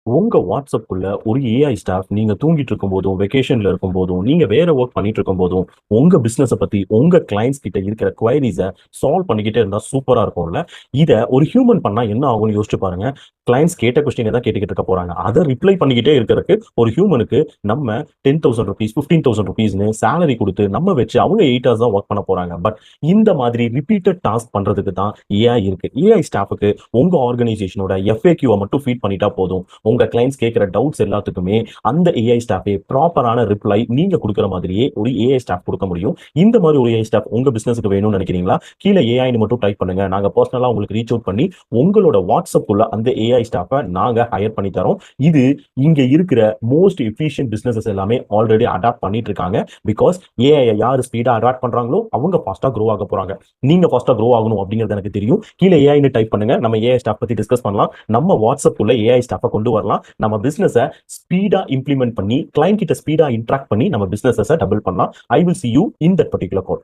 உங்க வாட்ஸ்அப்குள்ள ஒரு AI staff நீங்க தூங்கிட்டு இருக்கும்போதும், வெக்கேஷன்ல இருக்கும்போதும், நீங்க வேற வொர்க் பண்ணிட்டு இருக்கும்போதும், உங்க பிசினஸ பத்தி உங்க கிளையண்ட்ஸ் கிட்ட இருக்கிற குவெரீஸ சால்வ் பண்ணிக்கிட்டே இருந்தா சூப்பரா இருக்கும்ல. இத ஒரு ஹியூமன் பண்ணா என்ன ஆகும்னு யோசிச்சு பாருங்க. கிளையண்ட்ஸ் கேட்ட கொஸ்டின தான் கேட்டுக்கிட்டு இருக்க போறாங்க. அத ரிப்ளை பண்ணிக்கிட்டே இருக்கறக்கு ஒரு ஹியூமனுக்கு நம்ம ₹10,000 ₹15,000ன்னு சேலரி குடுத்து நம்ம வச்சு அவங்க 8 ஹார்ஸ் தான் வொர்க் பண்ண போறாங்க. பட் இந்த மாதிரி ரிப்பீட்டட் டாஸ்க் பண்றதுக்கு தான் ஏஐ இருக்கு. ஏஐ ஸ்டாஃப்க்கு உங்க ஆர்கனைசேஷனோட எஃப்ஏக்யூவ மட்டும் ஃபீட் பண்ணிட்டா போதும். உங்க கிளையண்ட்ஸ் கேட்கிற டவுட்ஸ் எல்லாத்துக்குமே அந்த ஏஐ ஸ்டாஃபே ப்ராப்பரான ரிப்ளை நீங்க குடுக்குற மாதிரியே ஒரு ஏஐ ஸ்டாஃப் குடுக்க முடியும். இந்த மாதிரி ஒரு ஏஐ ஸ்டாஃப் உங்க பிசினஸ்க்கு வேணும்னு நினைக்கிறீங்களா? கீழ ஏஐன்னு மட்டும் டைப் பண்ணுங்க. நாங்க பெர்சனலா உங்களுக்கு ரீச் அவுட் பண்ணி உங்களோட வாட்ஸ்அப் உள்ள அந்த ஏஐ ஸ்டாஃப்ப நாங்க ஹையர் பண்ணி தரோம். இது இங்க இருக்கிற மோஸ்ட் எஃபிஷியன்ட் பிசினஸஸ் எல்லாமே ஆல்ரெடி அடாப்ட் பண்ணிட்டு இருக்காங்க. பிகாஸ் ஏஐ யாரு ஸ்பீடா அடாப்ட் பண்றாங்களோ அவங்க ஃபாஸ்ட்டா குரோ ஆக போறாங்க. நீங்க ஃபாஸ்ட்டா குரோ ஆகணும் அப்படிங்கிறது எனக்கு தெரியும். கீழ ஏஐன்னு டைப் பண்ணுங்க. நம்ம ஏஐ ஸ்டாஃப் பத்தி டிஸ்கஸ் பண்ணலாம். நம்ம வாட்ஸ்அப் உள்ள ஏஐ ஸ்டாஃப்ப கொண்டு வரலாம். நம்ம பிசினஸ ஸ்பீடா இம்ப்ளிமெண்ட் பண்ணி கிளையண்ட் கிட்ட ஸ்பீடா இன்டராக்ட் பண்ணி நம்ம பிசினஸ டபுள் பண்ணலாம். I will see you in that particular call.